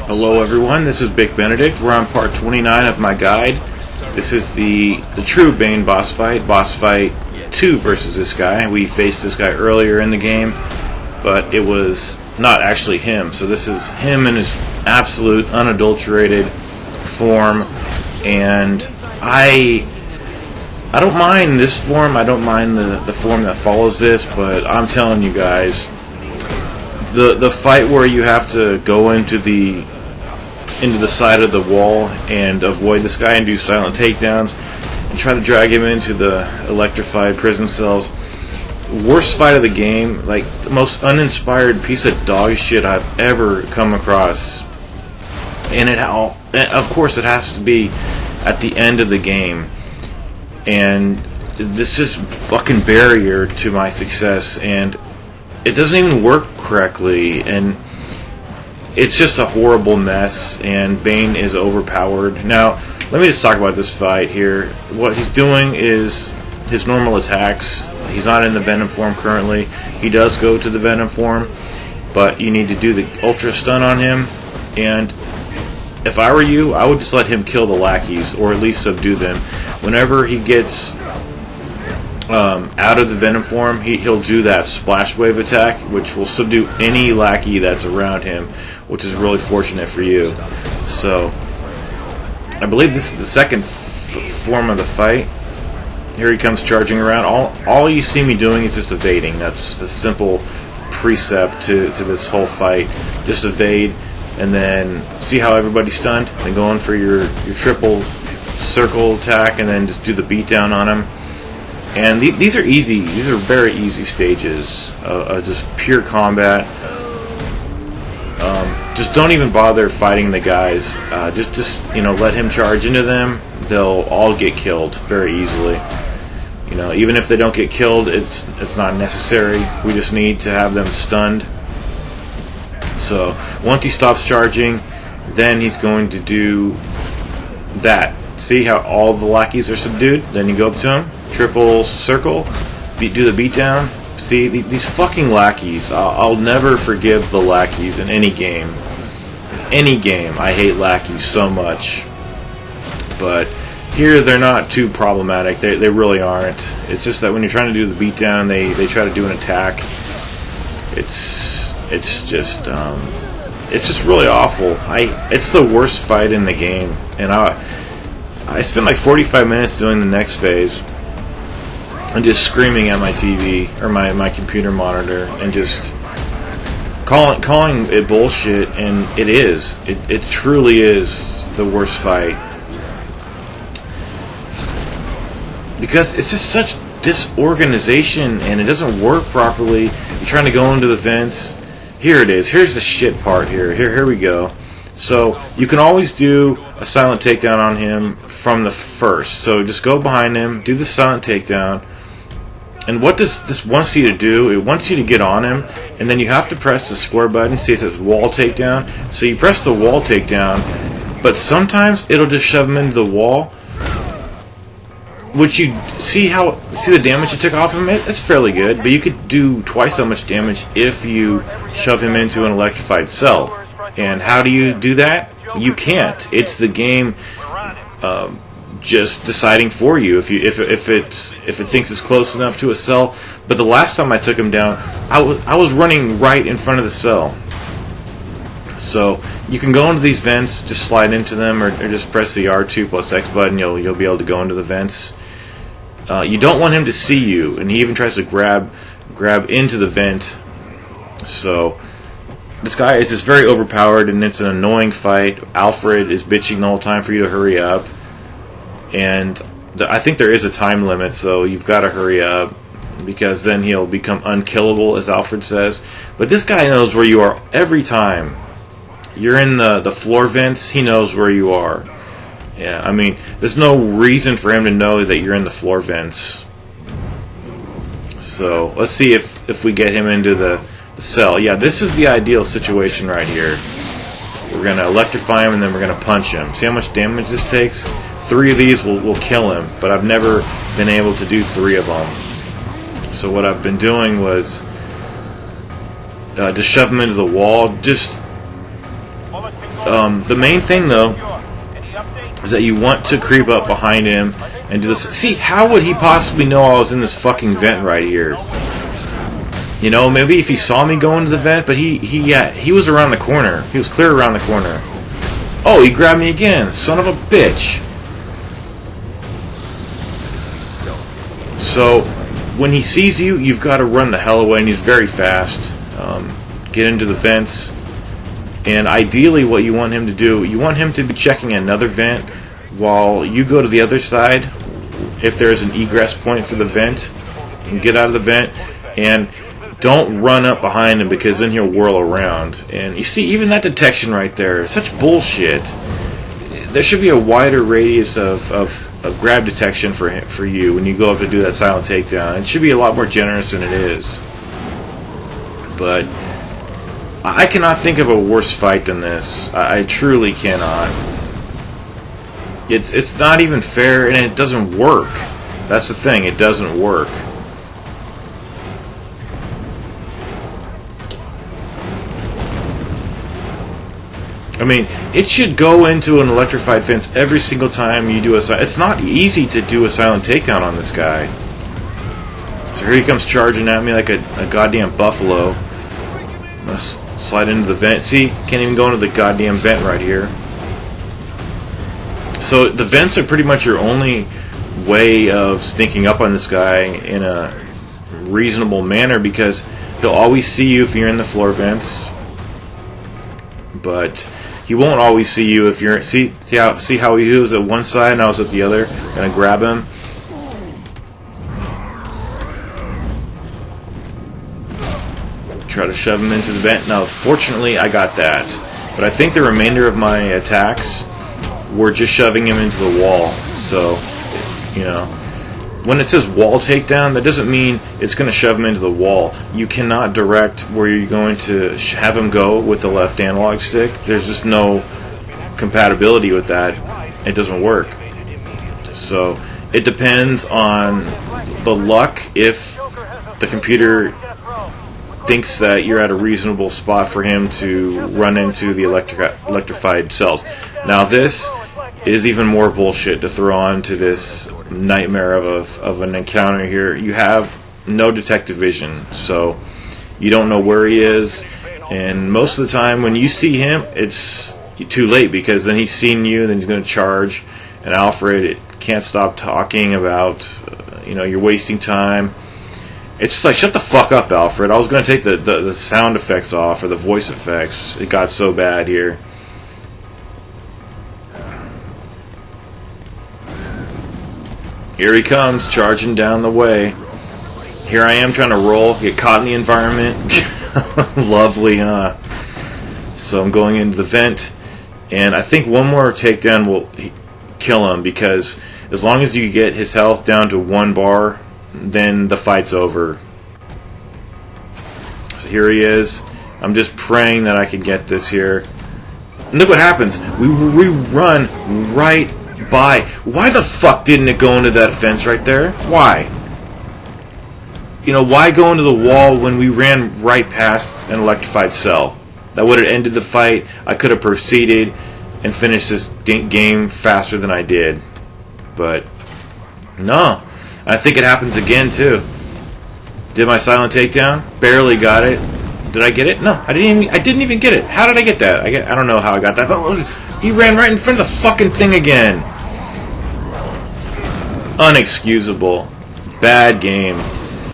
Hello everyone, this is Big Benedict. We're on part 29 of my guide. This is the true Bane boss fight 2 versus this guy. We faced this guy earlier in the game, but it was not actually him. So this is him in his absolute unadulterated form, and I don't mind this form. I don't mind the form that follows this, but I'm telling you guys, the fight where you have to go into the side of the wall and avoid this guy and do silent takedowns and try to drag him into the electrified prison cells. Worst fight of the game, like the most uninspired piece of dog shit I've ever come across. And of course it has to be at the end of the game. And this is fucking barrier to my success, and it doesn't even work correctly, and it's just a horrible mess, and Bane is overpowered. Now, let me just talk about this fight here. What he's doing is his normal attacks. He's not in the Venom form currently. He does go to the Venom form, but you need to do the Ultra Stun on him, and if I were you, I would just let him kill the lackeys, or at least subdue them. Whenever he gets out of the Venom form, he'll do that Splash Wave attack, which will subdue any lackey that's around him, which is really fortunate for you. So, I believe this is the second form of the fight. Here he comes charging around. All you see me doing is just evading. That's the simple precept to this whole fight. Just evade, and then see how everybody's stunned, then go in for your triple circle attack, and then just do the beatdown on him. And these are easy. These are very easy stages of just pure combat. Just don't even bother fighting the guys. Just let him charge into them. They'll all get killed very easily. Even if they don't get killed, it's not necessary. We just need to have them stunned. So once he stops charging, then he's going to do that. See how all the lackeys are subdued? Then you go up to him, triple circle, do the beatdown. See, these fucking lackeys. I'll never forgive the lackeys in any game. Any game. I hate lackeys so much. But here they're not too problematic. They really aren't. It's just that when you're trying to do the beatdown, they try to do an attack. It's just really awful. It's the worst fight in the game, and I spent like 45 minutes doing the next phase and just screaming at my TV or my computer monitor and just calling it bullshit, and it is. It truly is the worst fight. Because it's just such disorganization, and it doesn't work properly. You're trying to go into the vents. Here it is. Here's the shit part here. Here we go. So you can always do a silent takedown on him from the first. So just go behind him, do the silent takedown. And what does this wants you to do? It wants you to get on him, and then you have to press the square button. See, it says wall takedown. So you press the wall takedown, but sometimes it'll just shove him into the wall. Which you see the damage you took off him? It's fairly good, but you could do twice that much damage if you shove him into an electrified cell. And how do you do that? You can't. It's the game just deciding for you if it thinks it's close enough to a cell. But the last time I took him down, I was running right in front of the cell. So you can go into these vents, just slide into them, or just press the R2 plus X button. You'll be able to go into the vents. You don't want him to see you, and he even tries to grab into the vent. So this guy is just very overpowered, and it's an annoying fight. Alfred is bitching the whole time for you to hurry up, and I think there is a time limit, so you've got to hurry up, because then he'll become unkillable, as Alfred says. But this guy knows where you are every time. You're in the floor vents, he knows where you are. Yeah, I mean, there's no reason for him to know that you're in the floor vents. So, let's see if we get him into the cell. Yeah, this is the ideal situation right here. We're going to electrify him, and then we're going to punch him. See how much damage this takes? 3 of these will kill him, but I've never been able to do 3 of them. So what I've been doing was just shove him into the wall. Just The main thing, though, is that you want to creep up behind him and do this. See, how would he possibly know I was in this fucking vent right here? You know, maybe if he saw me go into the vent, but he was around the corner. He was clear around the corner. Oh, he grabbed me again. Son of a bitch. So, when he sees you, you've got to run the hell away, and he's very fast. Get into the vents. And ideally, what you want him to do, you want him to be checking another vent while you go to the other side, if there's an egress point for the vent, and get out of the vent, and don't run up behind him, because then he'll whirl around. And you see, even that detection right there, such bullshit. There should be a wider radius of grab detection for you when you go up to do that silent takedown. It should be a lot more generous than it is. But I cannot think of a worse fight than this. I truly cannot. It's not even fair, and it doesn't work. That's the thing, it doesn't work. I mean, it should go into an electrified fence every single time you do a silent. It's not easy to do a silent takedown on this guy. So here he comes charging at me like a goddamn buffalo. I'm gonna slide into the vent. See, can't even go into the goddamn vent right here. So the vents are pretty much your only way of sneaking up on this guy in a reasonable manner, because he'll always see you if you're in the floor vents, but he won't always see you if you're... See how he was at one side and I was at the other? Gonna grab him. Try to shove him into the vent. Now, fortunately, I got that. But I think the remainder of my attacks were just shoving him into the wall. So, you know, when it says wall takedown, that doesn't mean it's going to shove him into the wall. You cannot direct where you're going to have him go with the left analog stick. There's just no compatibility with that. It doesn't work. So, it depends on the luck if the computer thinks that you're at a reasonable spot for him to run into the electrified cells. Now this is even more bullshit to throw on to this nightmare of an encounter here. You have no detective vision, so you don't know where he is, and most of the time when you see him, it's too late, because then he's seen you, then he's going to charge, and Alfred can't stop talking about, you're wasting time. It's just like, shut the fuck up, Alfred. I was going to take the sound effects off, or the voice effects. It got so bad here. Here he comes, charging down the way. Here I am trying to roll, get caught in the environment. Lovely, huh? So I'm going into the vent, and I think one more takedown will kill him, because as long as you get his health down to 1 bar, then the fight's over. So here he is. I'm just praying that I can get this here. And look what happens. We run right by. Why the fuck didn't it go into that fence right there? Why? Why go into the wall when we ran right past an electrified cell? That would have ended the fight. I could have proceeded and finished this game faster than I did. But no. I think it happens again too. Did my silent takedown? Barely got it. Did I get it? No, I didn't even get it. How did I get that? I don't know how I got that. But he ran right in front of the fucking thing again. Unexcusable. Bad game.